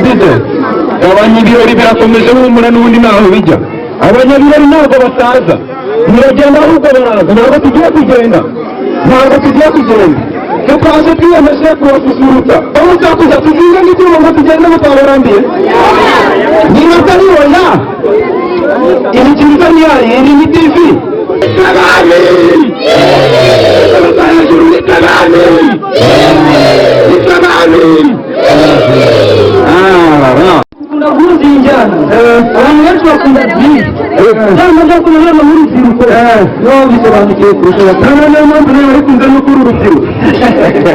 yagize abanyibirori birakomeje humura n'ubundi naho bijya abanyabirori ntabwo basaza biragenda ahubwo baraza ntabwo tugiye kugenda twaje twiyemeje kubasusurutsa aho uzakuza tuzinga n'ibyuma ngo tugende mutabarambiye niba ataribona iri kintu nihari iri ni TV Ndaguzi injyana abantu benshi bakunda byinshi cyangwa bakunda n'urubyiruko nibo bisobanukiwe kurusha abakuru niyo mpamvu niba bikunze no kuri urubyiruko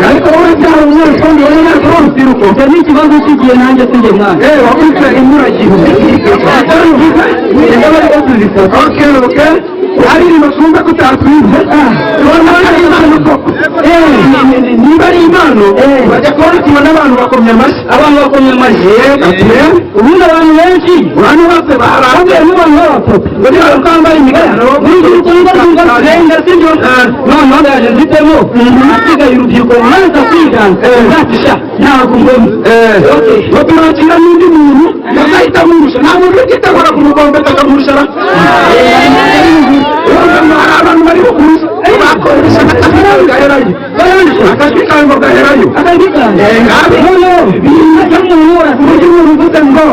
ariko wowe cyangwa umwana kandi wowe ntabwo uri urubyiruko icyo ni ikibazo cy'igihe nanjye sinjye mwana wakurikira imburagihe niba bari batuzifata hari ibintu ushumva ko utatwize niba ari impano bajya kubona tubona abantu bakomye amashyi ubundi abantu benshi abantu bose barahavuye n'abantu b'abapapa ngo niba twambaye imigano n'urubyiruko rudatunga sibyo noneho ndaje nzitemo hasigaye urubyiruko rumaze kwigana nzatisha ntabwo mbona baturakira n'undi muntu bagahita murusha nta muntu ugitegura kumugombeka akamurusha hari abantu bari bukurusha bakoresha akajwi gaherayo akajwi kawe ngo gaherayo uvuze ngo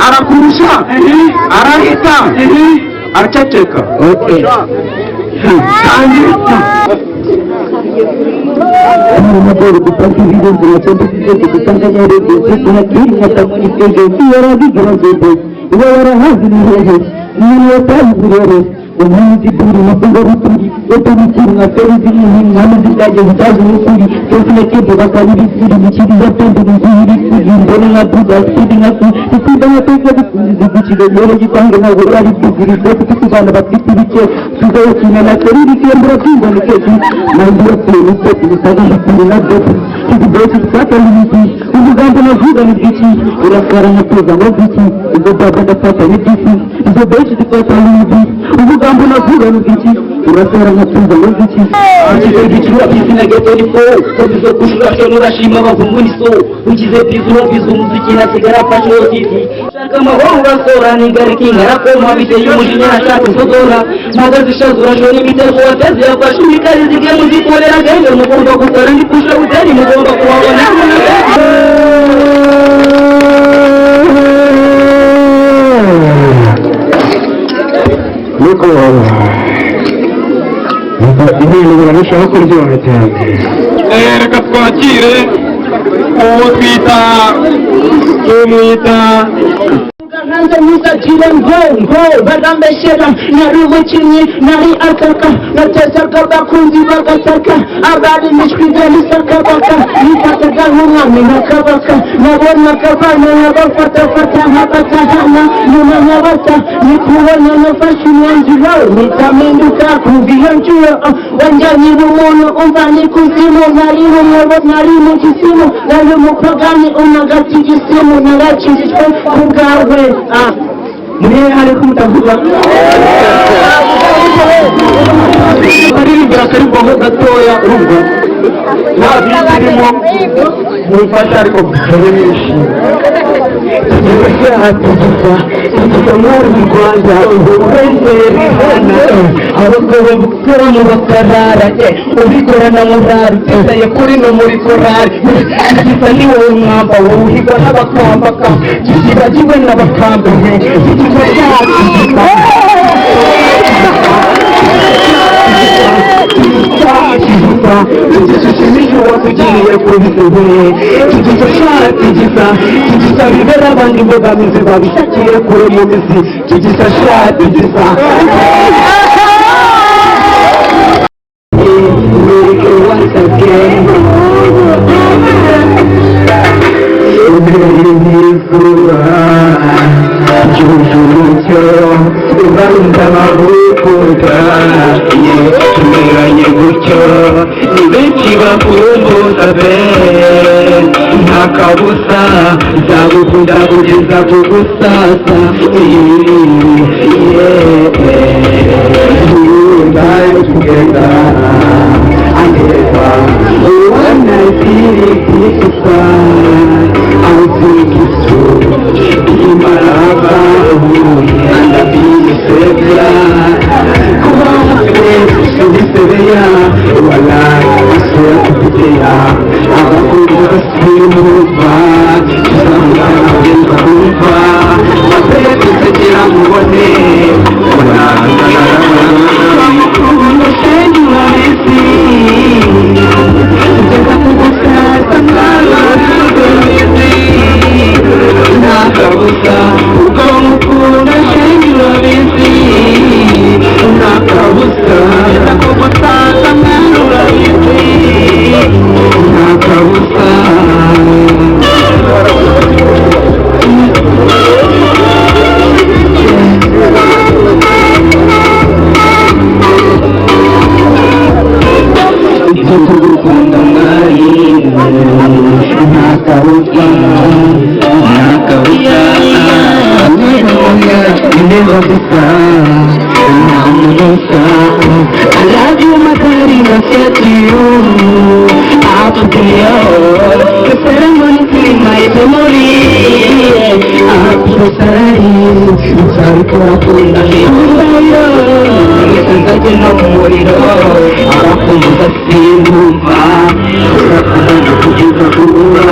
arakurusha arahita araceceka umuzi buri mafungo ruturi otomikiri na terizi n'inhano zidage zitazi n'ukuri cyose nakebye bakari bisiri bikiriza pembe n'izihiri kuri mbone nka duga sidi nka su ikunda nka teka bikundiza gukira yoro gitange ntabwo bari bugiri twese tukubana bafite ibice tuzayo kina na teriri kembura kwinga ni kesi nambura peye n'iseti bisaga bikuri na dope tukidosi tukata n'ibiki umugambo navuga ni bwiki urasara nkatuza ngo bwiki izo baba ndafata ni bwiki izo benshi tukata n'ibiki umugambo navuga ni bwiki urasara nkatuza ngo bwiki ugize igiciro bizina geto ni fo ugize kushura cyo nurashima bavungu ni so ugize bizu bizu muziki na sigara fasho TV shaka amahoro urasora ni garikinga rakoma biteye umujinya nashaka usodora magazi shazura shoni mitego wateze yafashe imikari zige muzikorera genge mugomba gukora ndi kusha utari mugomba kuwabona nuko ibintu birarushaho kuryoha cyane reka twakire uwo tumwita Nanda muzakira ngo barambeshyera nari umukinnyi nari ataka natesaga abakunzi bagataka abari imishwi nisakabaka nifataga nk'umwami nakabaka nabonaga abana nkabafatafata nkabatahana nyuma nkabata nikubona nafashe umwanzuro nitaminduka kuva iyo nshuro wanjyanira umuntu umva ni kuzimu nari umwobo nari mu gisimu nari umupagani unagata igisimu narakijijwe ku bwawe murihe hari kumutavuga baririmbira akaririmbo gatoya urumva nta birimo mufasha ariko bwawe nishimye tugiza muri mu Rwanda ubukwenzeri hana abagabo gukoramo bakarara ubikora na murari tutaye kuri no muri korari gisa ni wowe mwamba wowe uhigwa n'abakambaka kibagiwe n'abakambuye igihe cyacu tugishishimisha uwakugiriye kubisubiye kigisa bibera abandi imbogamizi babishakiye kure mu mizi kigisa once again Jujumucyo ubarunda amabukura tumeranye gutyo ni benshi bakumbuza be nta kabusa nzagukunda kugeza ku gusaza together and when I feel it, I think it's muri akusari Sarikora kunda hindaya Ngisangage no muriro Abakumbuza sinumva Urakunda kugeza kuba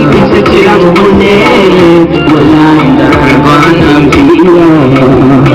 Igisekira mu munere Mulanda Rwanda mbira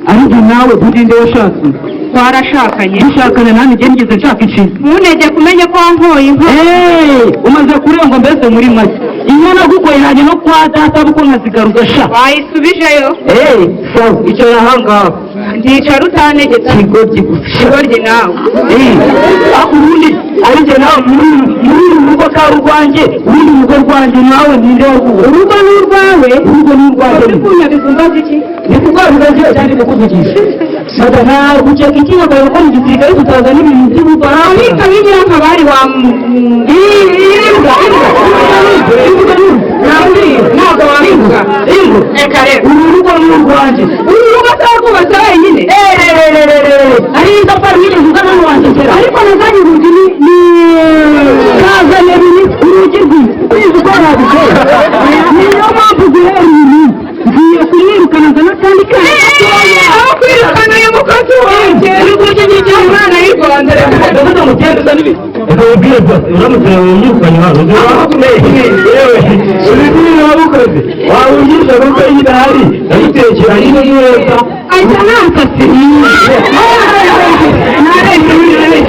ariko nawe budinde washatse twarashakanye dushakana nani njye ngeze nshaka iki ntunege kumenya ko wankoye inka umaze kurenga mbese muri make inka nagukoye nanjye no kwa data buko nkazigaruza sha wayisubijeyo sawa icyo yahangaha nticara utanegetse ikigoryi gusa ikigoryi nawe aho ubundi ari njye nawe muri urugo ka rwanjye uri urugo rwanjye nawe ninde waguwe urugo ni urwawe urugo ni urwanjye uri kunyabiza umbaza iki ndikubwira ngiye cyane kukuvugisha sata nta gukeka ikinga kwawe ko mu gisirikare tutaza n'ibintu by'ubutwara wabika bigira nk'abari wa ntabwo wabivuga reka rero uru rugo ni urwanjye uru rugo atarwubatse wenyine ari indapara wigeze uzana n'uwanjye kera ariko nazanye urugi ni kazanye urugi rwiza uko nabikora niyo mpamvu guhera uyu ngiye kumwirukana azana kandi aho kwirukana uyu mukozi wanjye uri gushyigikira umwana y'u Rwanda ndavuga ngo ugenda n'ibi ubwire rwose uramutse wiyirukanye hano yewe ubikwiye wabukoze waba ugize kuko iyi idahari ndayitekera nyine neza ajya nakase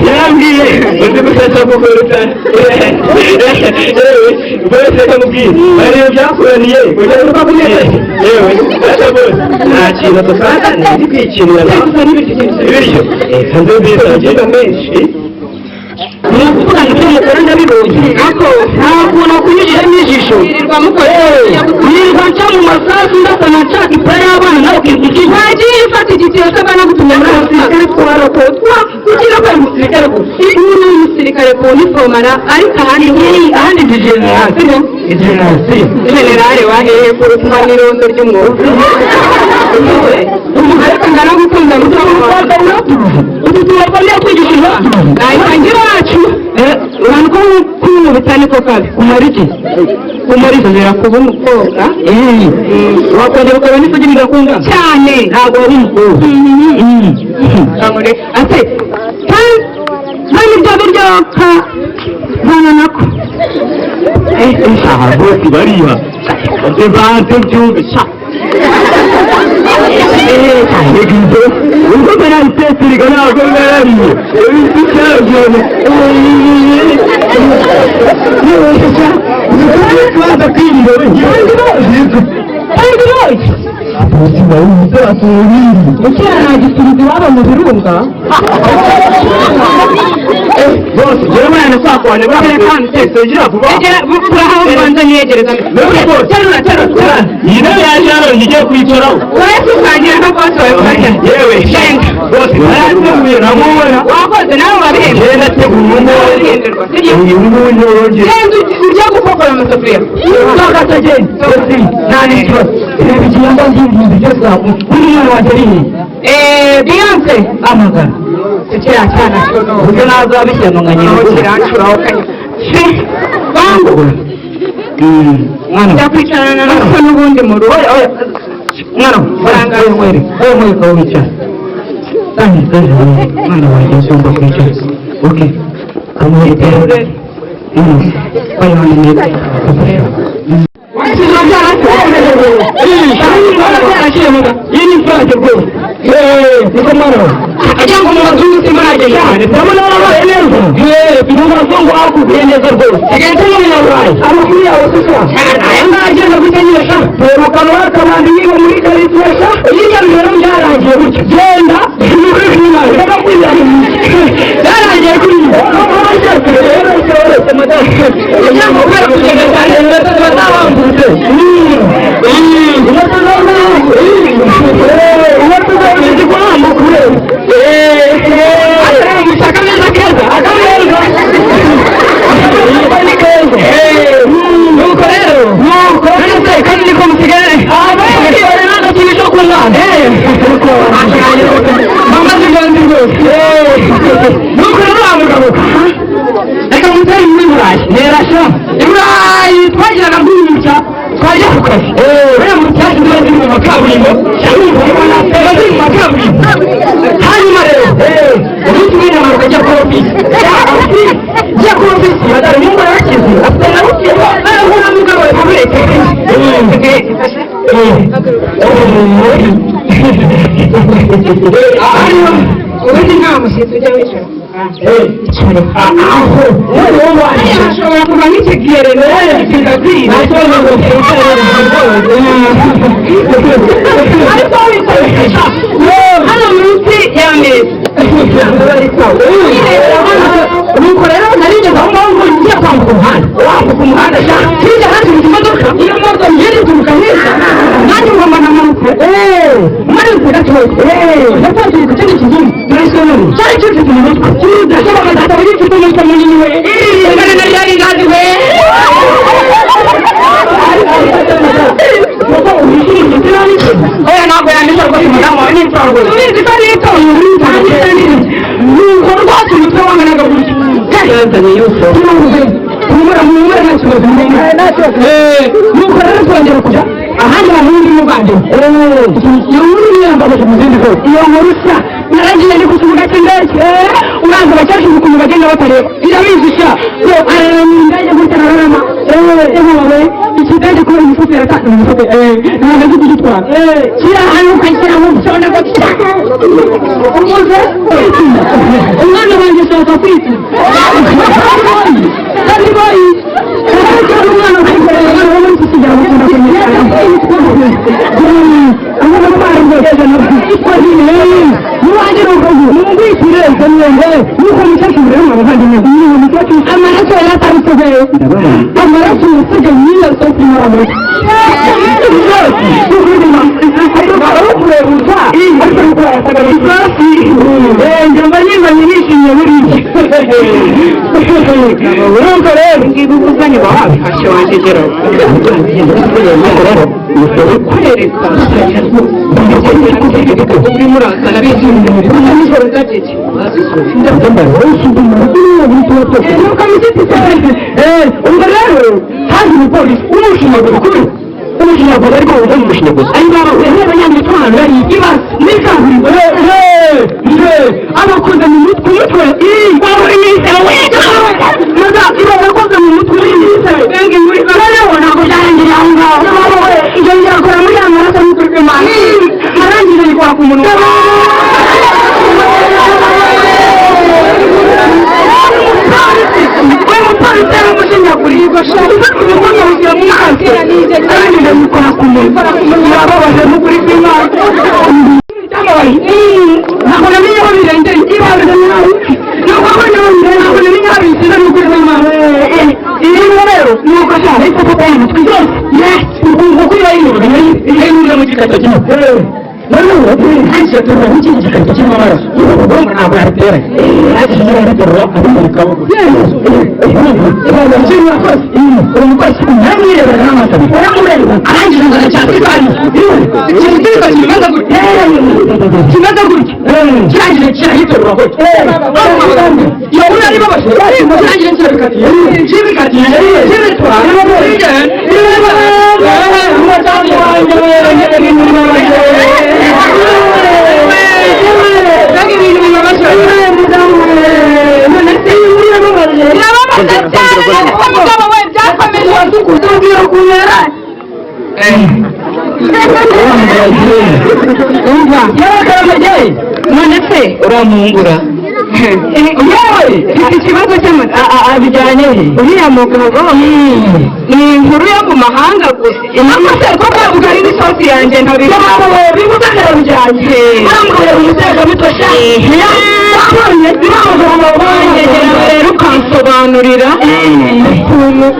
yarambwiye uzi gufasha kukuruta yewe bose kamubwire bareba byakuraniye ujya uruka kumeza yewe ata bose nta kintu dusanga ndi kwikinira ibiryo kandi nziza ngenda menshi kuvuga ngo mukora ndabibonye ako ntabwo nakunyujijemo ijisho yirirwa mukoze yirirwa nca mu masasu ndasana nshaka ipara y'abana nawe ukikukije wagiye ufata igitiyo cy'abana gutumya muri abasirikare twarakotwa kugira ngo umusirikare uri umusirikare ku uniformara ariko ahandi ndi generasi generale waheye ku rutuma n'irondo ry'umwuga ariko ndanagukunda mutamwaka udutuma twongera kwigisha nayitangira wacu abantu ko kumubita niko kabi kumara iki kumara iki kubera kuba umukobwa wakongera ukaba n'isugi bigakunda cyane ntabwo wari umukobwa ate kandi ibyo biryo nkana nako aha rwose bariha banze byumve sha ibyo ubwo mbere ayitesiriga ntabwo nariye ibiti cyagene kubanza kwirira kandi roye ubuzima bw'umusaza w'ibindi ukira nagisubiza iwabo mu birunga bose jyewe mwana kwakwane bwawe kandi utetse ugira vuba turahaho ubanza niyegereza terura iyi ntebe yaje hano ngiye kuyicaraho wowe tukagira nka bose wawe ukarya yewe shenga bose barateguye namubona wakoze nawe wabihembe genda tegura uyu nguyu yongeye genda ujya gukokora amasafuriya ntakatagenda bose nta n'ikibazo reba igihembo ngibindi byose uri mwana wanjye ari Beyonce amagana kiriya cyana ubwo nazabishyamanganye aho kirancuraho kanya bangu mwana njya kwicarana natwe n'ubundi mu rugo mwana faranga y'umwere wowe muri kawo wicara kandi mwana wanjye nsumba kwicara oke kamwetere bayonye iyi ni furage rwose niko mwana ajya ngo mu mazungu simurage cyane ndabona warabaye neza mu mazungu hakuguye neza rwose igahita n'umunyaburayi amakuru yawe sisa aya ngaya agenda gutenyesha reba akantu wakabandi yiga muri karisiyasha hirya bibero byarangiye gutya genda byarangiye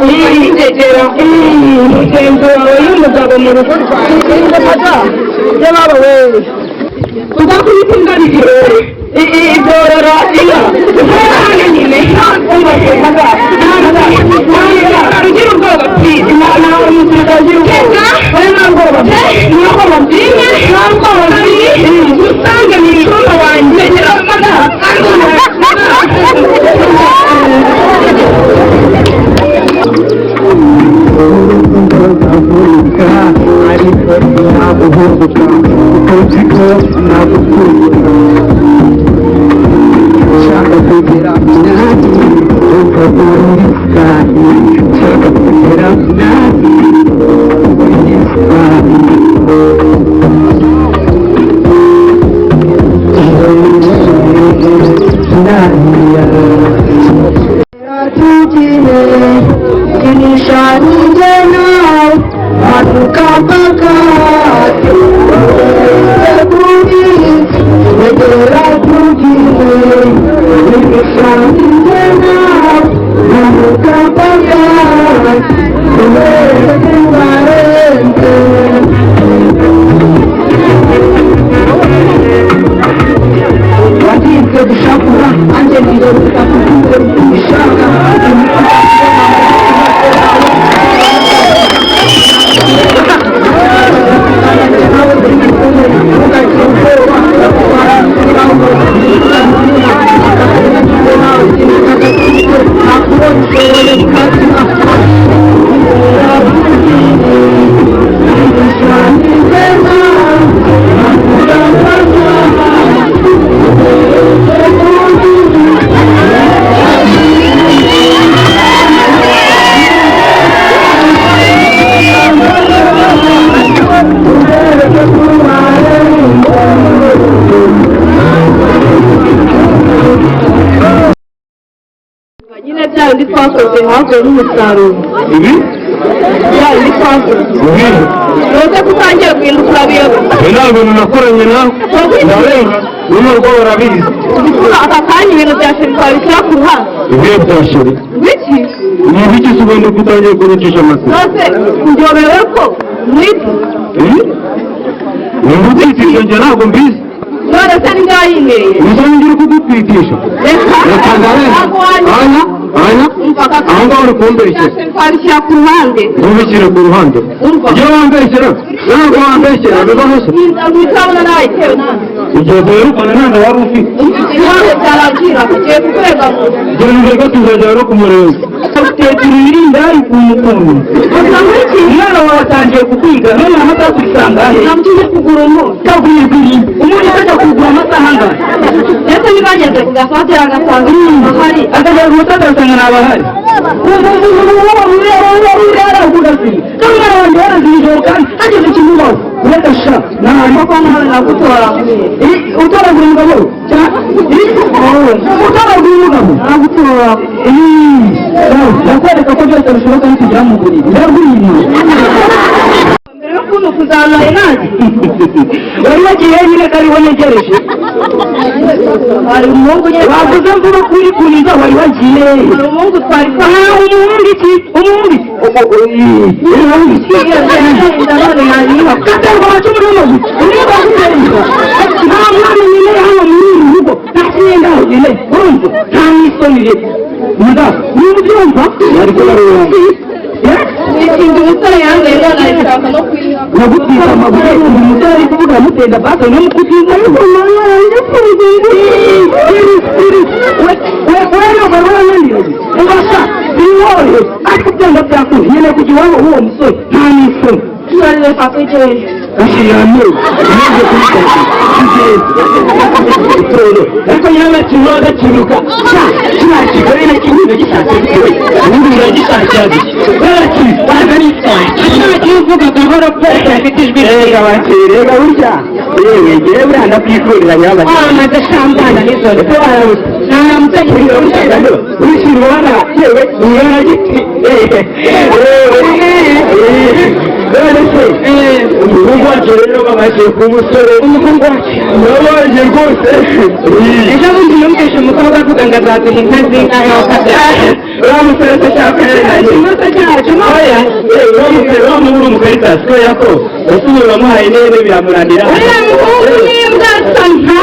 Integera umugenzi wawe y'umugabo mu rugo rwawe y'ababa wewe uzakubita ingarigiro ibyorora inka nyine ugira ubwoba please nawe mutagagira ubwoba ntabwo babyine ntabwo babyine usange mu cyumba wanjye ariko ntabwo uhubuka uzi ko ntabwo ukunda ushaka kugera munani ukagurika ushaka kugera munani twakoze havuye n'umusaruro twakoze rwose kutangira guhindukira abiyobozi nta bintu nakoranye nawe ndarenga n'umurwa barabizi aka kanya ibintu bya sheri twabishyira ku ruhande ibihe bya sheri biki ni ibiki se ubundi kutangiye kubicisha amasaka rwose ndyobewe ko mwite ni ugutwitisha njye ntabwo mbizi none se ni ngaho yineye gusa ngira kugutwitisha reka ndarenga aho ngaho uri kumbeshyera twabishyira ku ruhande ntubishyire ku ruhande iyo wambeshyera ntabwo wambeshyera bibaho se witabona nawe itewe nawe igihe duherukana ntabwo wari ufite ibibazo byarangira tugiye kukwega mu genda reka tuzajya no kumureba tekera irinde ari ku mukungu umwana wawe atangiye kukwiga none amata kwisanga he namugiye kugura umuntu kagwigwiri umuntu ajya kugura amasaha angana ndetse ntibageze kugafatira agasanga ahari akajya ku mutaka agasanga ntabahari aragugasiye n'umwana wanjye yaraziye ijoro kandi ageze ikimubaho uradasha nabi kuko nawe nagutora utoragura umugabo utoragura umugabo nagutora ndakwereka ko byose bishoboka no kugira mu buriri ndagwiriye mbere yo kuntu kuzanaye nanjye wari wagiye nyine ko ariho ntegereje hari umuhungu nyine bavuze mvuga ko uri kuniza wari wagiye hari umuhungu twari umuhungu iki umuhungu ndabona yanyiha katerwa amacumu n'amaguti niba kugereza nta mwana nyine hano muri uru rugo nta kiyenda aho nyine urumva nta n'isonire nda niba ubyumva yari kubarura ikintu umusore yangaye none arashaka no kwiha nagutwika amabuye uyu musore ari kuvuga amutenda baka namukutiza ariko mwana yanjye ubasha biwoye ariko byanga byakunda nyine kujya iwabo w'uwo musore nta n'isoni tubarire kakwegereje ashiranye umaze kubikora itoro ariko nyama kiroga kiruka kiriya kigore na kimwe gishatse gitoya ubundi uragishatira giki baraki bagari kiriya kivuga gahoro pe afite ijwi rega bakirega burya yewe ngewe buriya ndakwifurira nyabaki agashambana n'izore nta mutekereza w'ishyano wishyira ubona yewe ubona giti none se umuhungu wacu rero babashije ku musore umuhungu wacu nabonye rwose ejo bundi numvise umukobwa avuga ngo azaduha inka z'inka y'akabyara uramuseretse cyangwa ikibazo cyacu oya uramuseretse umukaritasi kubera ko usubira uramuhaye neza biramuranira uriya muhungu n'imbwa asa nka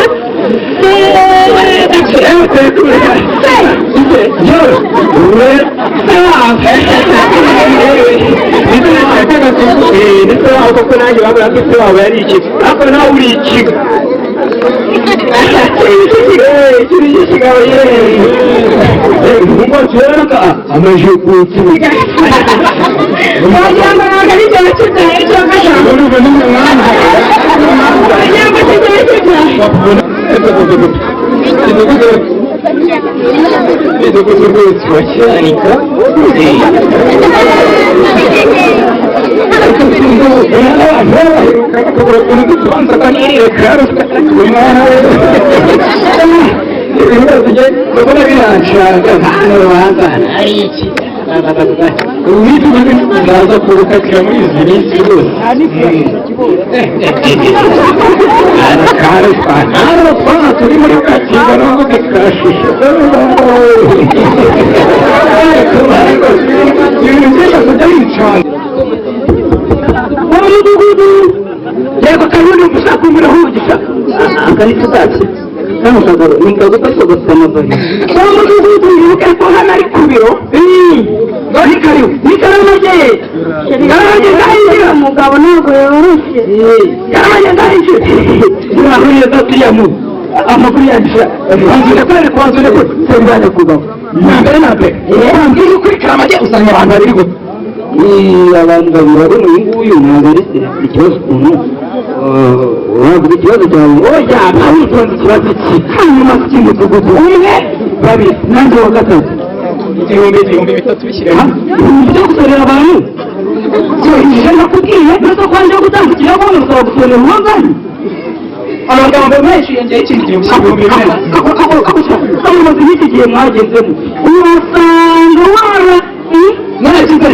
ndetse wawe koko nanjye babura ko ise wawe yari ikigo ariko nawe uri ikigo kiri ikigabo ngo tureka amaje kukiga wagira ngo ntabwo ari igihe kibyaye cyo gashaka wagira ngo kigiye kibyaye ndaza kurukatira muri izi minsi rwose twana turi muri kakinga nubwo tukashusha ibintu byinshi kujya bicana umudugudu yego karundi gushaka umuriro w'umugisha akarita utazi kano kagaro ni kagufasha amabari umudugudu yibuke ko hano ari ku biro ni karibu ni karamage karamage ndahindira umugabo ntabwo yoroshye karamage ndahindira urahuriye datiriya mu amakuru yagisha wanzure kwere kwanzure ko sembanya kubaho nambere nambere wambwiye ukuri karamage usanga abantu babiri gusa abantu babiri bari mu nguyu nambere ikibazo ukuntu wavuga ikibazo cyawe oya ntawitonze ikibazo cye hanyuma cy'umudugudu umwe babiri nanjye wa gatatu ibihumbi bitatu bishyire hamwe byo gusorera abantu cyohereje nakubwiye neza ko wanjye gutandukira abona usaba gusorera uwanganye amagambo menshi yongeye ikindi gihe cy'ibihumbi bine amaze n'iki gihe mwagezemo urasanga wara mwarakize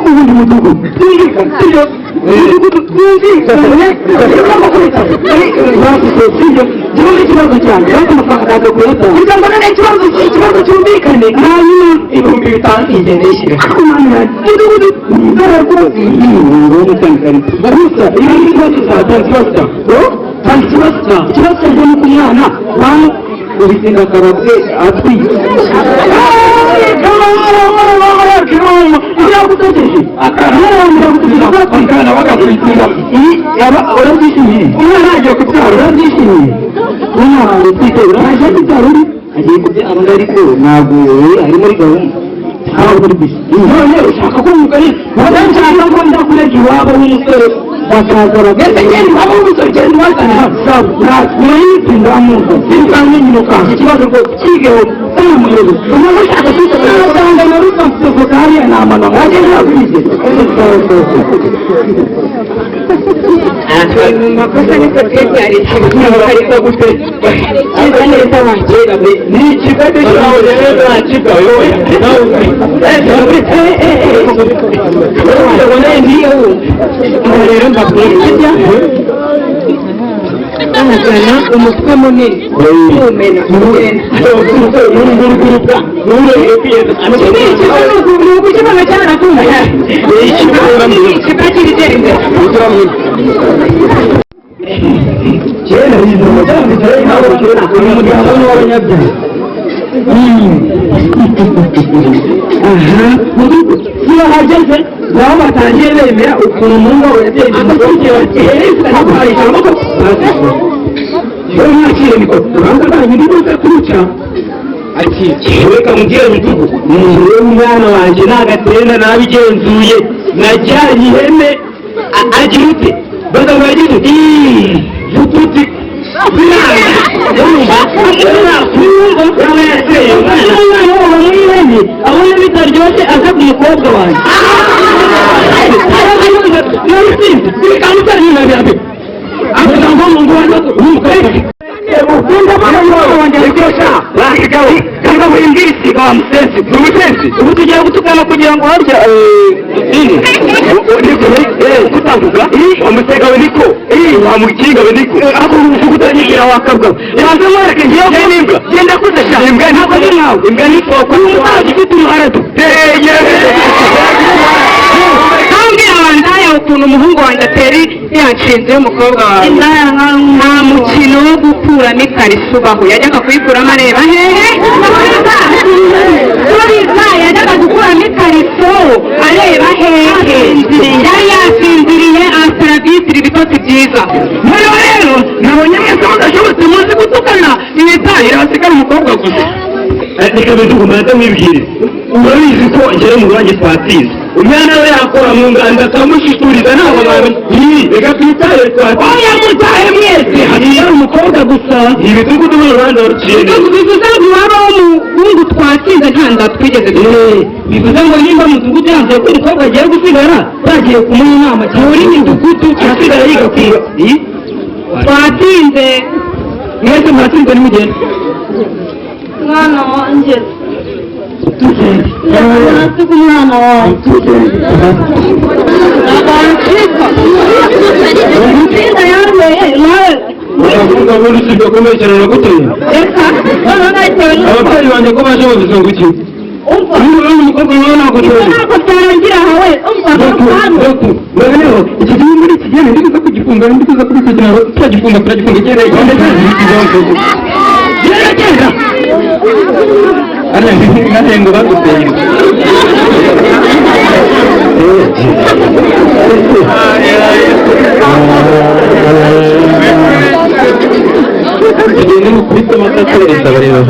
ubundi mudugudu twumvikana sibyo umudugudu twumvikane sibyo gihugu ikibazo cyane ariko amafaranga ntabwo kuyatanga kugira ngo none ikibazo cyumvikane hanyuma ibihumbi bitanu ingendo yishyire umudugudu ntabwo gusa iyo ni ikibazo cyawe tanga ikibazo cyawe ikibazo cyawe ni ku mwana wawe ubisinga akarabwe atwite biragutegereje akana bagakurikira urabyishimiye umwana agiye kubyara urabyishimiye umwana utwite uraje kubyara uri agiye kubyara undi ariko ntabwo ari muri gahunda ntabwo uri gusa none ushaka ko umugore wadanshaka ko njya kurega iwabo w'umusore bakazara genda ngenda iwabo w'umusore genda wazana sabu nayitse ndamuza sinzanye nyina ukanga ikibazo ngo kigeho umuyobozi umuntu ushaka kwisanga na rusa mfuko hariya ni amanama wagenda yakwize makosa niko twari ariko gute kiza neza wakira ni ikibazo cyawe rero nakibwa wowe nawe niyo rero mbabwira kijya amagana umutwe munini umena ikibazo cyaratumye ikibazo kiritera imbere kera biza umugambi cyane ntabwo kera kuri umuryango w'abanyabyaha aha iyo hageze nabo batangiye bemera ukuntu umuntu wawe yateje umukozi ntabwo hari ijambo ko yewe mwakire mikoro urubanza rwanyu ntiruze kuruca ati reka mubwire mudugu umuntu w'umwana wanjye ntagatenda nabigenzuye najyanye ihene agira ute bagabo bagize ututi abona bitaryoshye asabye umukobwa wanjye avuga ngo mu ngwano umukobwa ubu tugiye gutukana kugira ngo harya kutavuga umusega we niko wamukinga beniko ako kutagira wakabwa yaze mwereke ngiye n'imbwa genda kudasha imbwa ntabwo ari nawe imbwa ni poko umusaza ufite uruharatu kandi abandaya ukuntu umuhungu wanjye ateri yanshinze y'umukobwa wawe nta mukino wo gukuramo ikariso ubaho yajyaga kuyikuramo areba hehe yajyaga gukuramo ikariso areba hehe yari yasinziriye asitaravisiri ibitotsi byiza rero nabonye mwese mudashobotse muzi gutukana ibitahira hasigara umukobwa gusa reka bidugu mbanza mwibwire urabizi ko ngera mu rwanjye twatize umwana we yakora mu nganda akamushishuriza ntabwo reka twitaye twatize oya mutahe mwese hariya umukobwa gusa ibitugudu mu rwanda ruciye bivuze ngo iwabo w'umuhungu twatsinze nta nda twigeze bivuze ngo nimba mudugudu yanzuye ko umukobwa agiye gusigara bagiye kumuha inama muri midugudu arasigara yiga kwiga twatsinze mwese mwatsinze nimugende mwana wanjye nasiga umwana wanjye utsinda yambaye nawe uravuga ngo usibye kumekera uraguteye reka ababyeyi banjye ko baje bazizungu iki umva umukobwa nawe ntabwo ntabwo byarangira ahawe rero iki gihe muri iki gihe ndibuza kugifunga ndibuza kugifunga turagifunga igenda genda ngo baguteye tugende mu kubita amata tuhereza bareba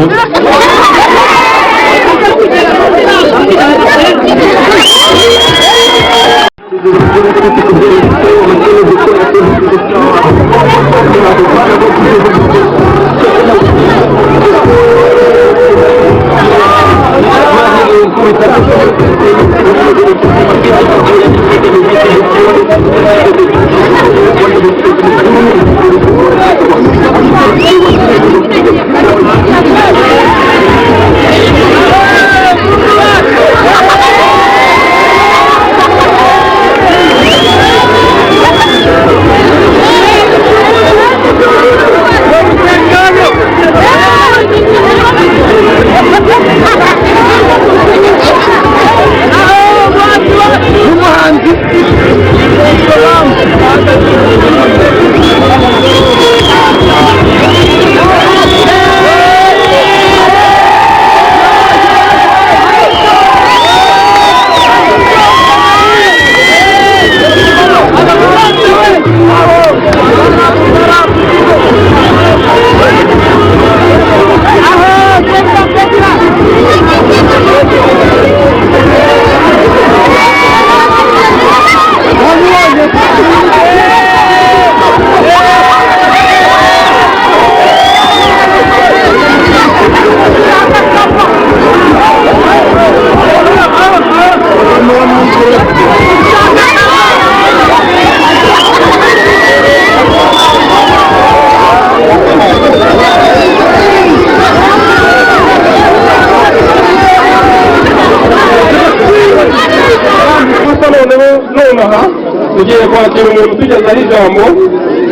tugiye kwakira umuntu utugezaho ijambo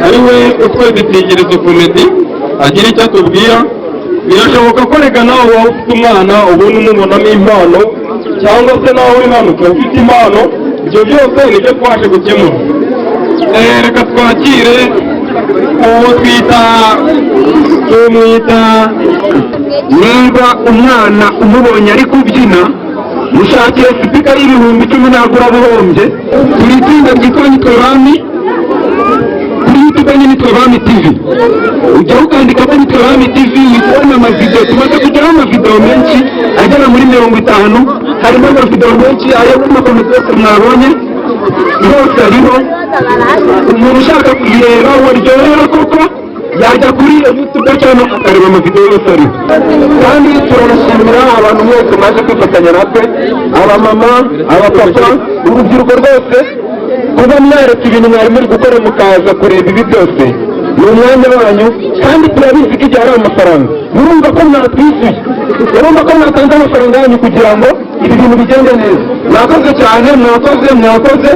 ari we utweze itegerezo komedi agira icyo atubwira. Birashoboka ko reka nawe waba ufite umwana ubona umubonamo impano cyangwa se nawe uri hano ukaba ufite impano, ibyo byose nibyo twaje gukemura. Reka twakire uwo tumwita niba umwana umubonye ari kubyina mushakire sipika y'ibihumbi 10 ntabwo urabuhombye. Turi itsinda ryitwa Nitwe Bami, kuri YouTube Nitwe Bami TV, ujya ukandikamo Nitwe Bami TV ubona amavideo. Tumaze kugeraho amavideo menshi agera muri 50, harimo amavideo menshi ayo n'amafoto yose mwabonye yose ariho. Umuntu ushaka kuyireba waryohera koko yajya kuri YouTube channel akareba amavideo yose ariho. Kandi turanashimira abantu bose maze kwifatanya natwe, abamama, abapapa, urubyiruko rwose, kuba mwaretse ibintu mwari muri gukora mukaza kureba ibi byose. Ni umwanya wanyu kandi turabizi ko igihe ari amafaranga. Murumva ko mwatwishyuye, murumva ko mwatanze amafaranga yanyu kugira ngo ibi bintu bigende neza. Mwakoze cyane, mwakoze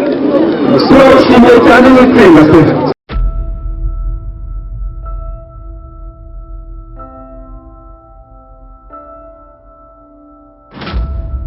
turabashimiye cyane n'itsinda.